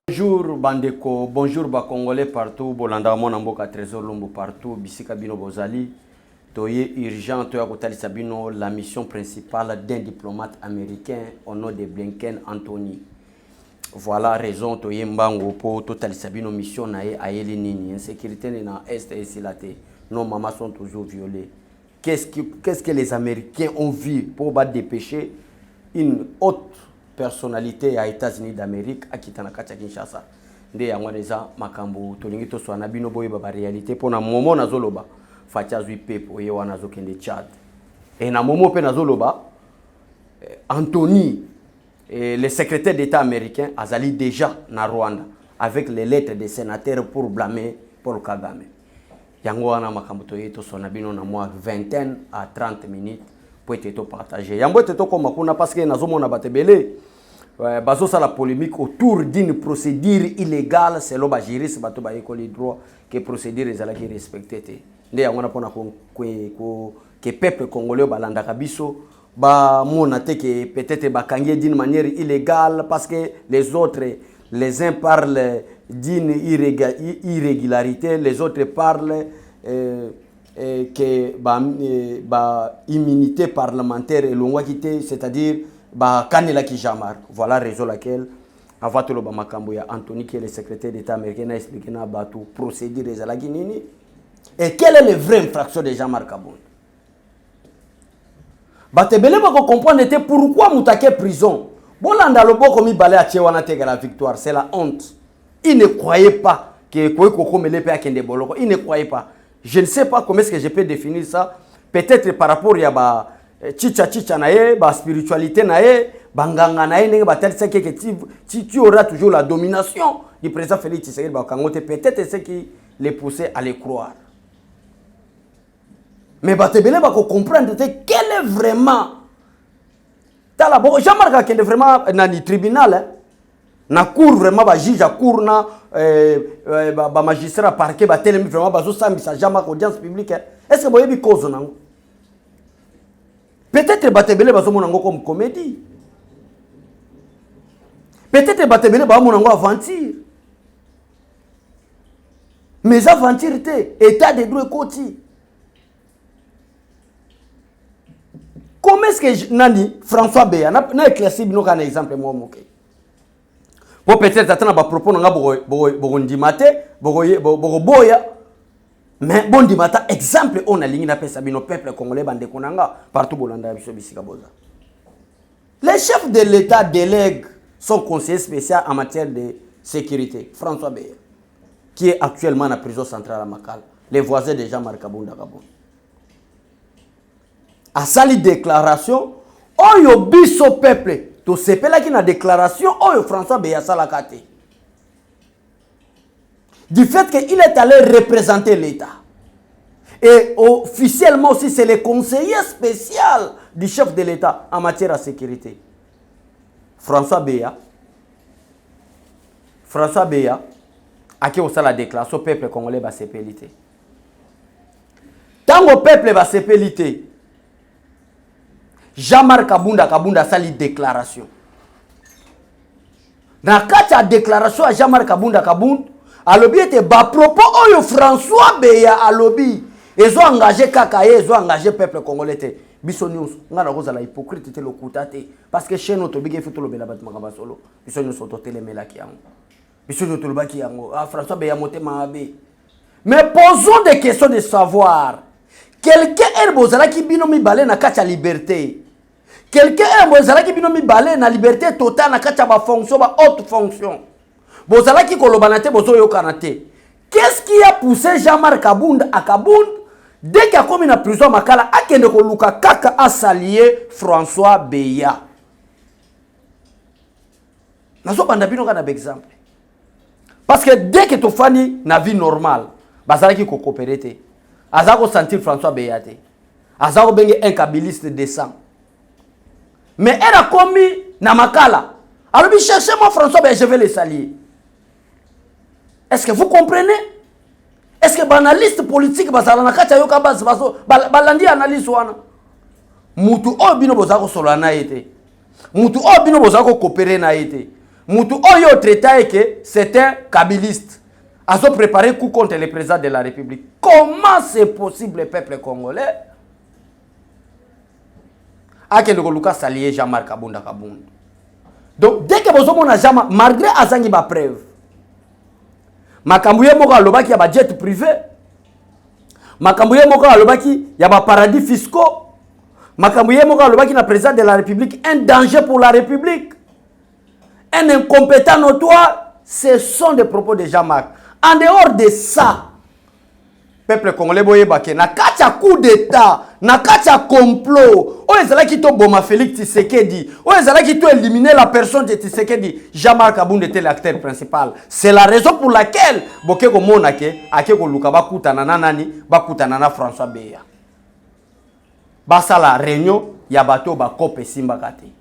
Bonjour Bandeko, bonjour Congolais partout, Bolanda Monamboka Trésor Lumbu partout, Bisika Bino Bozali, Toye urgent, Toya Kotali Sabino, la mission principale d'un diplomate américain au nom de Blinken Anthony. Voilà raison, Toye Mbango po Total Sabino mission nae Aeli Nini, insécurité na Est et Silate, nos mamans sont toujours violées. Qu'est-ce que les Américains ont vu pour dépêcher une haute personnalité à États-Unis d'Amérique à Kitanakata Kinshasa. Nde yango déjà makambo tolingi to swana bino boye ba réalité pona momo na zoloba fatia zui pepe oye wana zokende Tchad. Et na momo pe na zoloba Anthony le secrétaire d'État américain azali déjà na Rwanda avec les lettres des sénateurs pour blâmer Paul Kagame. Yango wana makambo to swana bino na moi vingtaine à 30 minutes pour être partagé. Yango te to koma kuna parce que nazomona batebele bazo sa la polémique autour d'une procédure illégale selon ba juriste bato ba école droit que procédure ezalaki respectée. Nde yango na pona que peuple congolais balandaka biso ba mona te que peut-être bakangi d'une manière illégale parce que les uns parlent d'une irrégularité, les autres parlent que immunité parlementaire et l'ongwakité, c'est-à-dire kanela ki jamar. Voilà raison laquelle avant tout le makambo ya Anthony qui est le secrétaire d'État américain a expliqué na batu procédure ezalaki nini et quelle est le vrai infraction de Jean-Marc Kabund. Batebele ba ko comprendre était pourquoi mutake prison. Bolanda loboko mi balé a tchewana te la victoire, c'est la honte. Il ne croyait pas que Koko Melepe a kende boloko, il ne croyait pas. Je ne sais pas comment est-ce que je peux définir ça. Peut-être par rapport à ba chicha nae, ba spiritualité nae, banganga nae, nenge ba tel c'est que tu auras toujours la domination du président Félix Tshisekedi ba Kangote. Peut-être c'est qui les poussait à les croire. Mais batebele ba ko comprendre quel est vraiment tala bo Jean-Marc Kende vraiment nani tribunal hein? Na cour vraiment ba juge à cour na ba magistrat parquet ba télé vraiment ba zo sambisa Jean-Marc audience publique hein? Est-ce que boyebi cause nango peut-être batebele ba zo monango comme comédie, peut-être batebele ba monango aventure, mais aventure té état de droit côté. Comment est-ce que nani François Beya na éclairci bino un exemple moi moké pour peut-être attendre ba propos nga bo ndimate bo boya mais bon dimata exemple on a ligne na pesa bino peuple congolais bande konanga partout bolanda biso bisika boza. Les chefs de l'État délèguent son conseiller spécial en matière de sécurité François Beya qui est actuellement à la prison centrale à Makala, les voisins de Jean-Marc Kabunda Kabunda. A sali déclaration oyo biso peuple to sepela ki na déclaration oyo François Beya salakate du fait qu'il est allé représenter l'État et officiellement aussi c'est le conseiller spécial du chef de l'État en matière de sécurité François Beya a qui aussi la déclaration peuple congolais ba sepelité tango peuple ba sepelité Jean-Marc Kabunda sali déclaration. Dans la déclaration à Jean-Marc Kabunda a lobby était bas propos oyo François Beya a lobby. Ils ont engagé Kakaye, ils ont engagé peuple congolais. Biso news, nga na koza la hypocrite te lokutate parce que chez nous to bige futo lobela bat makaba solo. Biso news to telemela ki yango. Biso news to lobaki yango. Ah François Beya motema abe. Mais posons des questions de savoir. Quelqu'un est bozala ki bino mi balé na kacha liberté. Quelqu'un est bozala ki bino mi balé na liberté totale na kacha ba fonction ba haute fonction. Bozala ki kolobanate bozo yo kanate. Qu'est-ce qui a poussé Jean-Marc Kabunda à Kabund dès qu'il a commis la prison Makala a kende ko luka kaka a salié François Beya. Nazo banda bino kana exemple. Parce que dès que tu fani na vie normale, bazala ki ko coopérer. Azako sentir François Beya te. Azako bengi un kabiliste de sang. Mais elle a commis na Makala. Alors cherchez-moi François Beya, je vais le saluer. Est-ce que vous comprenez? Est-ce que banaliste politique bazala na kati yoka base baso balandi analyse wana? Mutu o bino bozako solo na été. Mutu o bino bozako coopérer na été. Moutou Oyo traité que c'est un kabiliste. Ils ont préparé un coup contre le président de la République. Comment c'est possible, le peuple congolais? Akende Luka Salié, Jean-Marc Kabunda Kabunda. Donc, dès que vous avez Jean-Marc, malgré Azangi ba preuve, Makambouye Moka Lobaki y a jet privé, Makambouye Moka Lobaki y a paradis fiscaux, Makambouye Moka Lobaki na président de la République, un danger pour la République, un incompétent notoire, ce sont des propos de Jean-Marc. En dehors de ça, peuple congolais boye bake na kacha coup d'état, na kacha complot. O ezala ki to boma Félix Tshisekedi, o ezala ki to éliminer la personne de Tshisekedi. Jean-Marc Kabunda était l'acteur principal. C'est la raison pour laquelle boke ko monake ake ko luka ba kutana na nani, ba kutana na François Beya. Basa la réunion ya bato ba kope simba kati.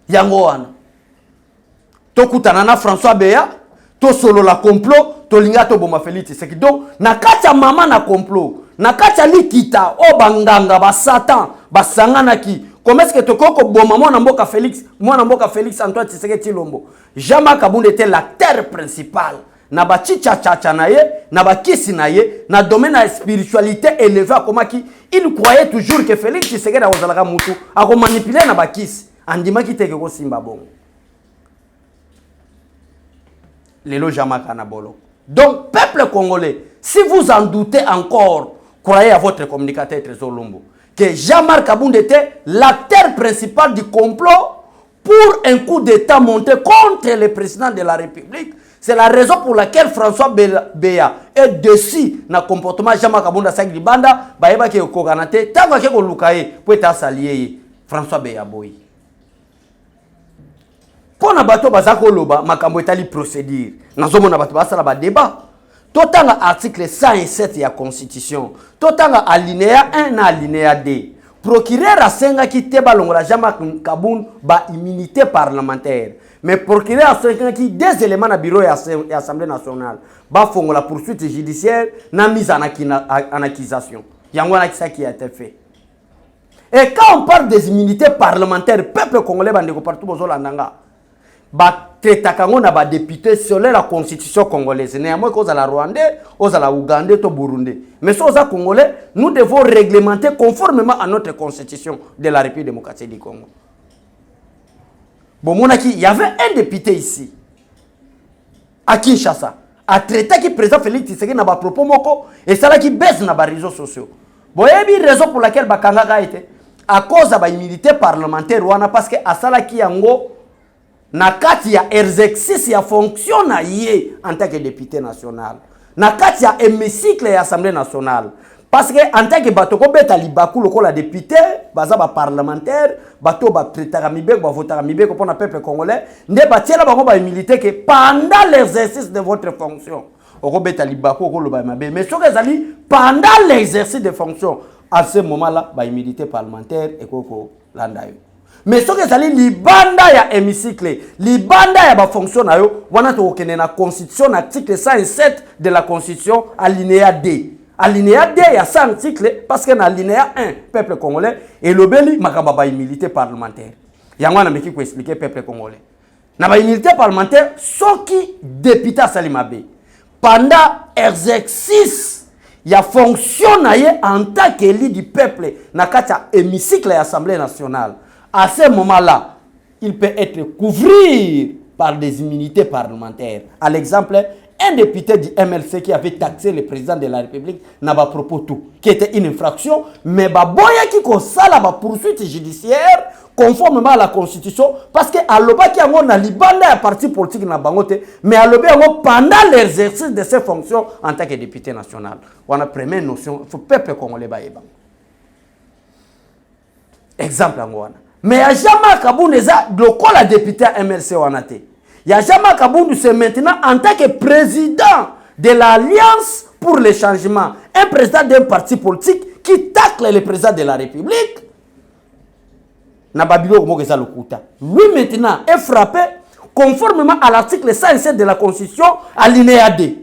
Yango wana to kutana na François Beya, to solo la complot, to linga to boma Félix Tshisekedi. Donc na kacha mama na complot, na kacha likita o banganga ba satan, ba sangana ki. Comment est-ce que to koko boma mwana mboka Félix Antoine Tshisekedi Tshilombo. Jean-Marc Kabunda était l'acteur principal. Na ba chicha na ye, na ba kisi na ye, na domaine de spiritualité élevée comme qui il croyait toujours que Félix Tshisekedi a ozalaka mutu, a ko manipuler na ba kisi. Andima ki teke ko simba bongo. Lelo Jean-Marc Anabolo. Donc, peuple congolais, si vous en doutez encore, croyez à votre communicateur Trésor Lumbu, que Jean-Marc Kabunda était l'acteur principal du complot pour un coup d'État monté contre le président de la République. C'est la raison pour laquelle François Beya est dessus dans le comportement de Jean-Marc Kabunda Sangi Banda, Baeba qui est au Koganate, tant que vous l'oukaye, pour être s'allier François Beya Boy. Pour na bato bazako loba makambo etali procédure nazomo na bato basala ba débat totanga article 107 ya constitution totanga alinéa 1 na alinéa 2 procureur asenga ki te balongola Jean-Marc Kabunda ba immunité parlementaire mais procureur asenga ki des éléments na bureau ya Assemblée nationale ba fongola poursuite judiciaire na mise en accusation yango na kisa qui a été fait. Et quand on parle des immunités parlementaires peuple congolais bande ko partout bozolandanga ba tretakango na ba député selon la constitution congolaise. Néanmoins cause à la Rwandais, aux à la Ougandais, au Burundi. Mais sur les Congolais, nous devons réglementer conformément à notre constitution de la République démocratique du Congo. Bon, il y avait un député ici, à Kinshasa, à traiter qui président Félix Tshisekedi na ba propos moko et ça là qui baisse na ba réseaux sociaux. Bon, il y a une raison pour laquelle Bakanga a été à cause de la immunité parlementaire wana parce que à ça là qui yango na kati ya exercice ya fonction na ye en tant que député national na kati ya hémicycle ya Assemblée nationale parce que en tant que bato ko beta libaku lokola député baza ba parlementaire bato ba tretara mibeko ba votara mibeko pour na peuple congolais nde batiela bango ba militer que pendant l'exercice de votre fonction oko beta libaku ko loba mabe mais soki ezali pendant l'exercice de fonction à ce moment là ba militer parlementaire et koko landayo. Mais ce que c'est libanda ya hémicycle, libanda ya ba fonction na yo, wana to okene na constitution article 107 de la constitution alinéa D. Alinéa D ya 100 article parce que na alinéa 1 peuple congolais et lobeli makamba ba immunité parlementaire. Yango na meki ko expliquer peuple congolais. Na ba immunité parlementaire soki député Salimabe pendant exercice ya fonction na ye en tant qu'élu du peuple na kati hémicycle ya Assemblée nationale. À ce moment-là, il peut être couvert par des immunités parlementaires. À l'exemple, un député du MLC qui avait taxé le président de la République n'a pas propos tout, qui était une infraction, mais boya qui consala la poursuite judiciaire conformément à la Constitution, parce que à l'oba qui a un libanda un parti politique na bangote, mais à l'oba pendant l'exercice de ses fonctions en tant que député national. On a première notion, il faut peuple congolais baïba. Exemple en Rwanda. Mais il y a Jean-Marc Kabunda, le député MLC Wanate. Il y a Jean-Marc Kabunda, c'est maintenant en tant que président de l'Alliance pour le changement, un président d'un parti politique qui tacle le président de la République. Lui maintenant est frappé conformément à l'article 107 de la Constitution, alinéa D.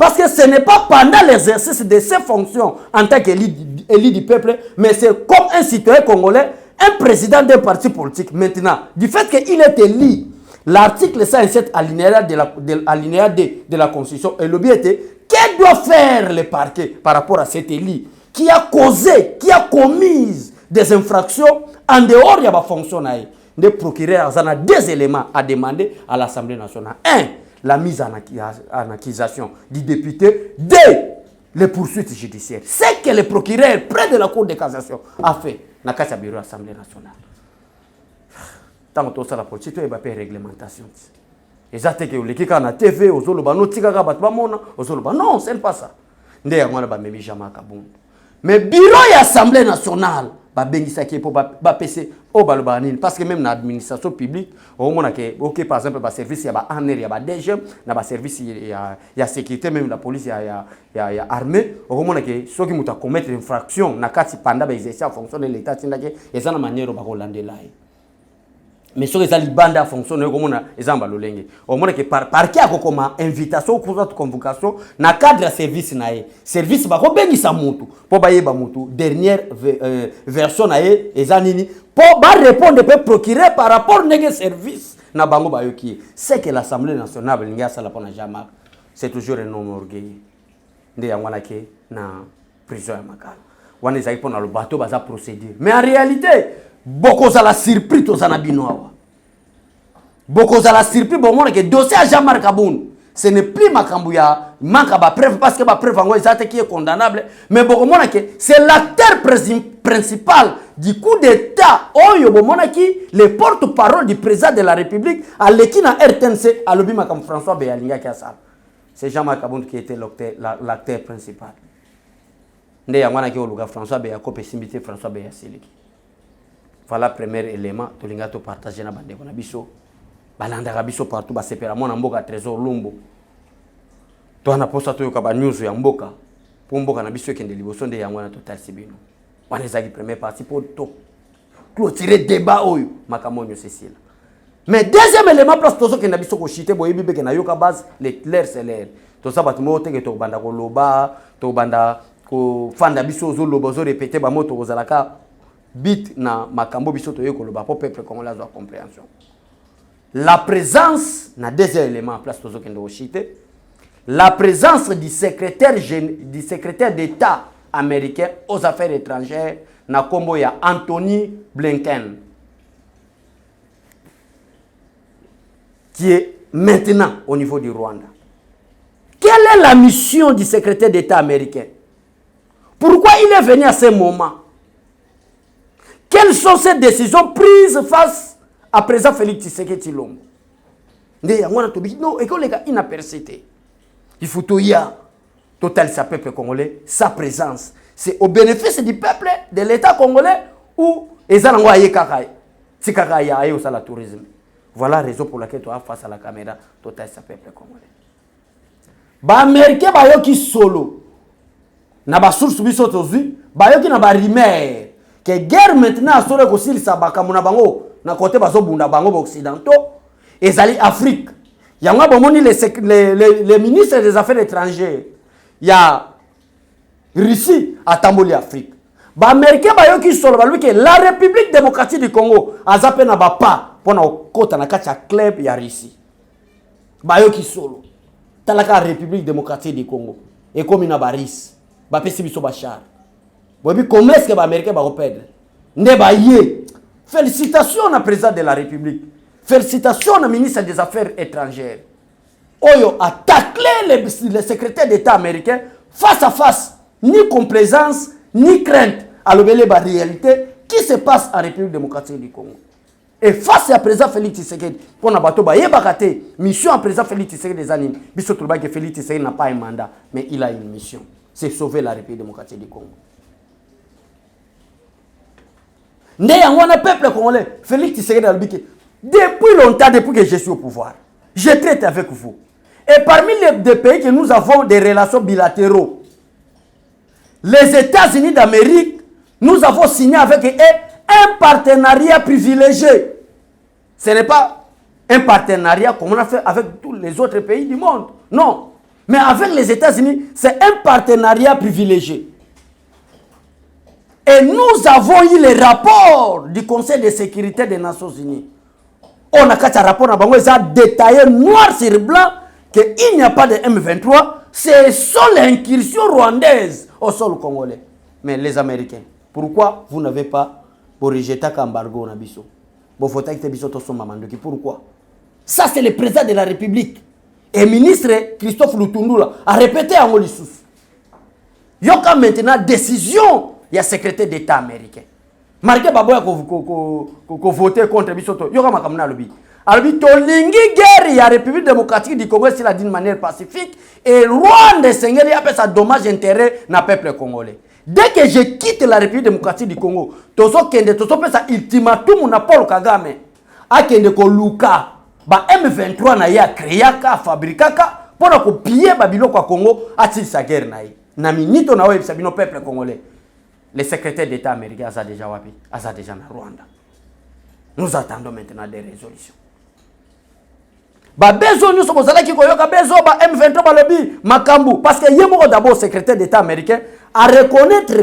Parce que ce n'est pas pendant l'exercice de ses fonctions en tant qu'élu du peuple, mais c'est comme un citoyen congolais, un président d'un parti politique. Maintenant, du fait qu'il est élu, l'article 107 alinéa de la Constitution, et le but était, qu'est-ce doit faire le parquet par rapport à cet élu qui a causé, qui a commis des infractions en dehors de la fonction. Le procureur a deux éléments à demander à l'Assemblée nationale. Un, la mise en accusation du député. Deux, les poursuites judiciaires. C'est que le procureur, près de la Cour de cassation, a fait dans le bureau de l'Assemblée nationale. Tant que la politique, il y a une réglementation. Et ça, c'est que les gens qui ont TV, ils ont non, ce n'est pas ça. Mais le bureau de l'Assemblée nationale, parce que même dans l'administration publique, ok, par exemple, le service, il y a ANR, il y a DGM, il y a service, il y a sécurité, même la police, il y a armée. Ceux qui ont commis une infraction, pendant l'exercice en fonction de l'État, il y a une manière de l'Hollandais. Mais ceux qui ont une bande à fonctionner, ils ont balolengé. Au moins que par qui a comme invitation ou convocation, dans le cadre de service nae, service ba ko bengi sa mutu, pour bailler ba mutu, dernière version nae, ezanini, pour ba répondre peut procurer par rapport au service na bango ba yoki. C'est que l'Assemblée nationale l'inga sala pona jama, c'est toujours un homme orgueilleux. Nde yangwana ke na prison ya makala. Wana ezaki pona le bateau baza procédure. Mais en réalité, beaucoup de la surprise aux anabinois. Beaucoup de la surprise, bon, que dossier à Jean-Marc Aboun. Ce n'est plus Makambouya, manque à preuve, parce que la preuve qui est condamnable. Mais beaucoup que c'est l'acteur principal du coup d'État. Oyo, le porte-parole du président de la République, à l'équipe à RTNC, à l'objet Makam François Béalinga Kassal. C'est Jean-Marc Aboun qui était l'acteur principal. Ndé Yamana qui est François Béa, Kopessimité François Béa Siliki. Voilà le premier élément que nous avons partagé dans le Biso. Balanda Biso partout, c'est pour moi, Mboka Trésor Lumbo. Tu as posté sur news ya Mboka. Pour Mboka na Biso qui est de l'évolution de Yangwana Total Sibino. On est la première partie pour clôturer le débat. Makamonyo Cécile. Mais deuxième élément, place tout ça que Nabiso ko chité, boye bibe que na yoka base, l'air c'est l'air. Tout ça batimo te que to banda ko loba, to banda ko fanda biso zo loba zo répéter ba moto ko zalaka. Bit na makambo biso to yeko loba pour peuple congolais a compréhension. La présence na deuxième élément place tozo kendo chité. La présence du secrétaire d'État américain aux affaires étrangères na kombo ya Anthony Blinken qui est maintenant au niveau du Rwanda. Quelle est la mission du secrétaire d'État américain? Pourquoi il est venu à ce moment? Quelles sont ces décisions prises face à présent Félix Tshisekedi Tshilombo? Non, et que les gars inapercétés. Il faut tout y a total sa peuple congolais, sa présence. C'est au bénéfice du peuple, de l'État congolais ou ezalangwa yekakai. Si kakai ya ayo sa la tourisme. Voilà la raison pour laquelle tu as face à la caméra total sa peuple congolais. Ba américain ba yo ki solo. Na ba source biso tozi, ba yo ki na ba rimer. Que guerre maintenant sore ko silisa bakamuna bango na côté bazo bunda bango occidentaux ezali Afrique. Yanga bomoni les ministres des affaires étrangères. Ya Russie a tamboli Afrique. Ba américain ba yo ki solo ba lui que la République démocratique du Congo azape na ba pa pona okota na kati ya club ya Russie. Ba yo ki solo. Talaka République démocratique du Congo et comme na baris ba pesi biso bachar. Bobi comment est-ce que les Américains vont perdre? Félicitations au président de la République. Félicitations au ministre des Affaires étrangères. Oyo a taclé le secrétaire d'État américain face à face. Ni complaisance, ni crainte. À la réalité, qui se passe en République démocratique du Congo. Et face à président Félix Tshisekedi, pour la bateau, mission à président Félix Tshisekedi des années. Biso trouve que Félix Tshisekedi n'a pas un mandat, mais il a une mission. C'est sauver la République démocratique du Congo. Le peuple congolais, Félix Tshisekedi a dit depuis longtemps, depuis que je suis au pouvoir, je traite avec vous. Et parmi les pays que nous avons des relations bilatéraux, les États-Unis d'Amérique, nous avons signé avec eux un partenariat privilégié. Ce n'est pas un partenariat comme on a fait avec tous les autres pays du monde. Non. Mais avec les États-Unis, c'est un partenariat privilégié. Et nous avons eu les rapports du Conseil de sécurité des Nations Unies. On a un rapport, ils ont détaillé noir sur blanc qu'il n'y a pas de M23. C'est seule l'incursion rwandaise au sol congolais. Mais les Américains, pourquoi vous n'avez pas rejeté l'embargo na biso? Pourquoi? Ça, c'est le président de la République. Et le ministre Christophe Lutundula a répété à Molissus. Il y a maintenant décision, il y a secrétaire d'État américain. Marqué Baboya ko voter contre Bisoto. Il y a makamna lobi. Alors tolingi guerre, il y a République démocratique du Congo c'est là d'une manière pacifique et Rwanda Seigneur il appelle ça dommage intérêt na peuple congolais. Dès que je quitte la République démocratique du Congo, tozo kende tozo pesa ultimatum na Paul Kagame. A kende ko luka ba M23 na ya créaka fabrikaka pour ko piller babilo kwa Congo ati sa guerre na yi. Na minito na we sabino peuple congolais. Le secrétaire d'État américain a déjà wapi, a déjà na Rwanda. Nous attendons maintenant des résolutions. Ba bezo nous sommes allés qui koyoka bezo ba M23 ba lobby makambu parce que yemo d'abord secrétaire d'État américain à reconnaître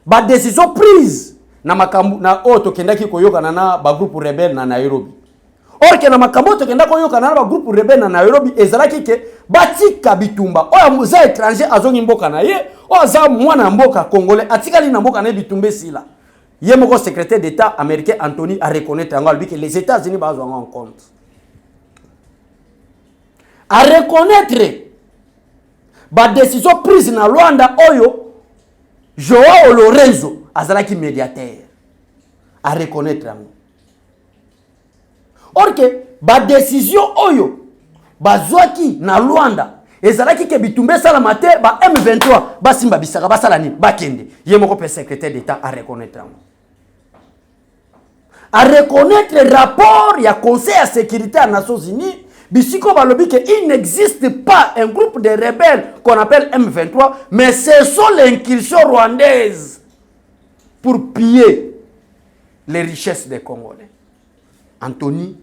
ba décision prise na makambu na auto kenda ki koyoka na ba groupe rebelle na Nairobi. Or que na makambu to kenda koyoka na ba groupe rebelle na Nairobi ezalaki ke batika bitumba oya muza étranger azongi mboka na ye o za mwana mboka congolais atikali na mboka na bitumbe sila. Yemo secrétaire d'État américain Anthony a reconnaître que les États-Unis ba en compte. À reconnaître la décision prise dans Rwanda Oyo, Joao Lorenzo, azalaki médiateur. À reconnaître. Or que la décision Oyo, bazwaki na Rwanda, ezalaki ke bitumbe salamate ba M23, ba simba bisaka ba salani, ba kende. Yemoko pe secrétaire d'État à reconnaître. À reconnaître le rapport, il y a Conseil de sécurité des Nations Unies. Bisiko balobi qu'il n'existe pas un groupe de rebelles qu'on appelle M23, mais ce sont les incursions rwandaises pour piller les richesses des Congolais. Anthony,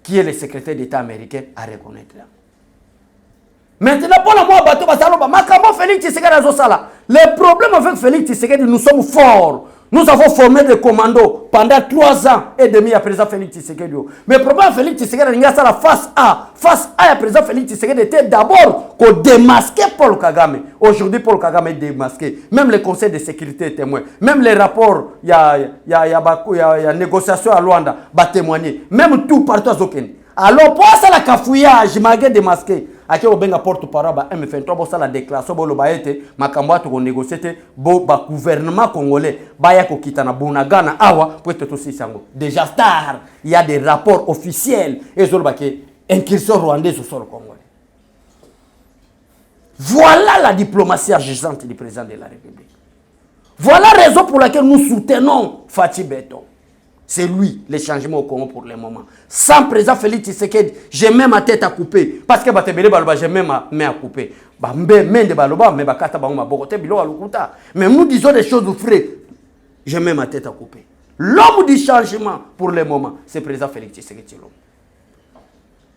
qui est le secrétaire d'État américain, a reconnaître. Maintenant, pour le mois bateau basaloba, makambo Félix Tshisekedi azosala. Le problème avec Félix Tshisekedi, nous sommes forts. Nous avons formé des commandos pendant 3 ans et demi à président Félix Tshisekedi. Mais le problème Félix Tshisekedi, c'est la face A. Face A, le président Félix Tshisekedi était d'abord qu'on démasquait Paul Kagame. Aujourd'hui, Paul Kagame est démasqué. Même le Conseil de sécurité est témoin. Même les rapports, il y a négociation à Luanda, va témoigner. Même tout partout à Zokeni. Alors, pour ça, la cafouillage, malgré démasqué. Ake obenga porte parole ba M23 bo sala déclaration bo lo baete makambo to négocier bo ba gouvernement congolais ba ya ko kitana bonagana awa pour être aussi sango déjà star il y a des rapports officiels et zo ba ke incursion rwandaise au sol congolais. Voilà la diplomatie agissante du président de la République. Voilà la raison pour laquelle nous soutenons Fatou Beton. C'est lui, le changement au Congo pour le moment. Sans président Félix Tshisekedi, j'ai même ma tête à couper. Parce que j'ai même ma main à couper. Mais nous disons des choses vraies. J'ai même ma tête à couper. L'homme du changement pour le moment, c'est le président Félix Tshisekedi.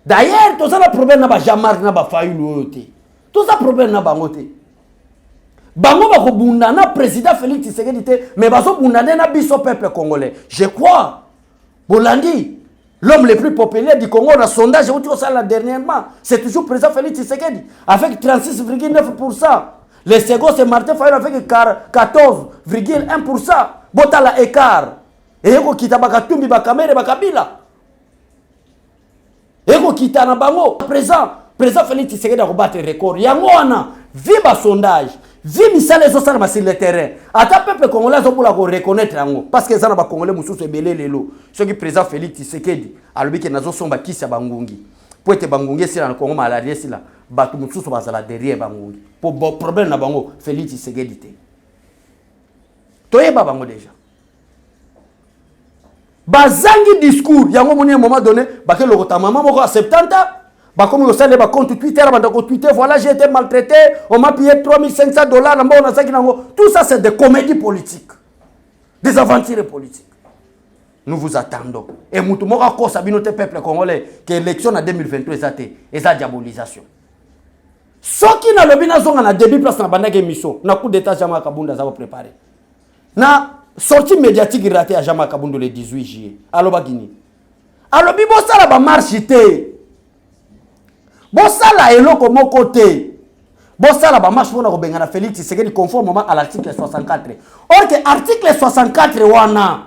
D'ailleurs, tout ça, le problème n'a pas Jean-Marc, n'a pas failli l'outé. Tout ça, le problème n'a pas monté. Bango bako bundana président Félix Tshisekedi mais baso bundana na biso peuple congolais. Je crois. Bolandi, l'homme le plus populaire du Congo, dans le sondage où tu as là dernièrement, c'est toujours président Félix Tshisekedi avec 36,9%. Le second c'est Martin Fayulu avec 14,1%. Botala écart. Et eko kita bakatumbi bakamere bakabila. Eko kita na bango président Félix Tshisekedi a rebattu le record. Yango wana viva sondage. Vi misale zo sala sur le terrain. Ata peuple congolais zo pour la reconnaître yango parce que ça na ba congolais mususu ebele lelo. Ce qui président Félix Tshisekedi alobi ke nazo somba kisa bangungi. Po ete bangungi sila na Congo malaria sila batu mususu bazala derrière bangungi. Po problème na bango Félix Tshisekedi te. Toyeba bango déjà. Bazangi discours yango moni un moment donné ba ke lokota maman moko a 70 ans. Comme vous savez, compte Twitter, voilà, j'ai été maltraité, on m'a payé $3,500, tout ça c'est des comédies politiques, des aventures politiques. Nous vous attendons. Et nous avons dit peuple congolais que l'élection en 2023 est la diabolisation. Soki na lobi na zonga na début place na bandaki émission na coup d'état Jean-Marc Kabunda za préparé. Na sortie médiatique ratée à Jean-Marc Kabunda le 18 juillet. Aloba Guinée. Alobi bo sala ba marche té. Bo sala eloko moko té. Bo sala ba marche pona ko benga na Félix Tshisekedi conformément à l'article 64. Or que article 64 wana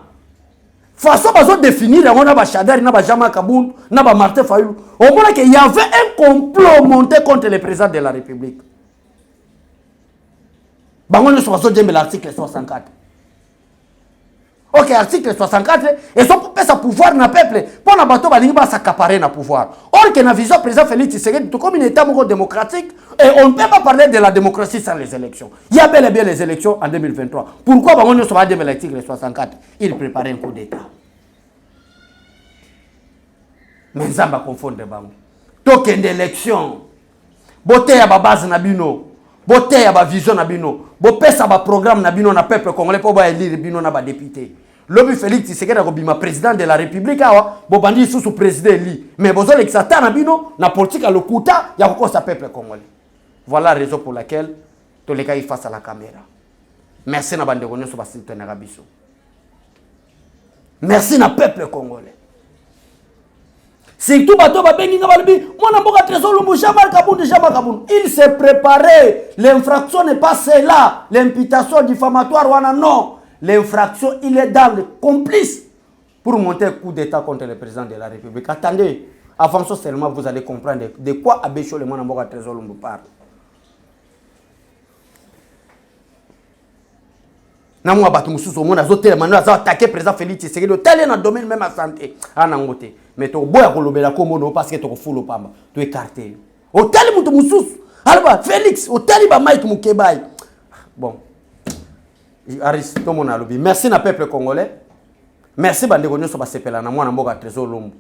façon bazo définir on a ba Chadari na ba Jean-Marc Kabunda na ba Martin Fayulu. Au moins qu'il y avait un complot monté contre le président de la République. Bango ne soit pas l'article 64. Ok, article 64, et son pouvoir na peuple, pour na bateau balingi ba s'accaparer na pouvoir. Or que na vision président Félix Tshisekedi, tout comme un état démocratique, et on ne peut pas parler de la démocratie sans les élections. Il y a bel et bien les élections en 2023. Pourquoi bango ne soit pas l'article 64? Il préparait un coup d'état. Mais ça va confondre bango. Token d'élection. Boté ya ba base na bino. Boté ya ba vision na bino. Bo pesa ba programme na bino na peuple congolais pour ba élire bino na ba député. Lobi Félix Tshisekedi ko bima président de la République awa bo bandi sous président li. Mais bozo l'exata na bino na politique à lokuta ya ko sa peuple congolais. Voilà la raison pour laquelle to les cas face à la caméra. Merci na bande konyo so ba siltenera biso. Merci na peuple congolais. C'est tout bateau va bénir Nabalbi. Moi, n'a pas trésor le Jean-Marc Kabunda. Il s'est préparé. L'infraction n'est pas celle-là. L'imputation diffamatoire, non. L'infraction, il est dans le complice pour monter un coup d'état contre le président de la République. Attendez, avant ça seulement, vous allez comprendre de quoi Abécho le monde n'a pas trésor le parle. Namu abatu mususu mona zote manu aza attaquer président Félix Tshisekedi tel dans domaine même à santé ana ngote mais to boya kolobela ko mono parce que to ko fulo pamba to écarter hôtel mutu mususu alba Félix hôtel ba Mike Mukebai bon Aris to mona lobi merci na peuple congolais merci bande ko nyoso ba sepela na mwana mboka trésor lumbu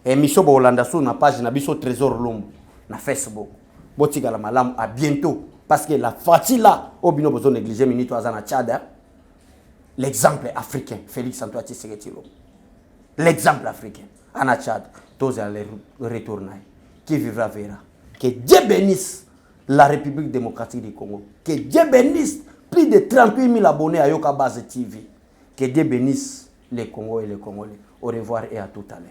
émission bo Holanda sur na page na biso trésor lumbu na Facebook botika la malamu à bientôt parce que la fatigue là au bino besoin négliger minute azana Tchad. L'exemple africain, Félix Antoine Tshisekedi. L'exemple africain, en Tchad, tous allez retourner. Qui vivra verra. Que Dieu bénisse la République démocratique du Congo. Que Dieu bénisse plus de 38 000 abonnés à Yoka Base TV. Que Dieu bénisse les Congos et les Congolais. Au revoir et à tout à l'heure.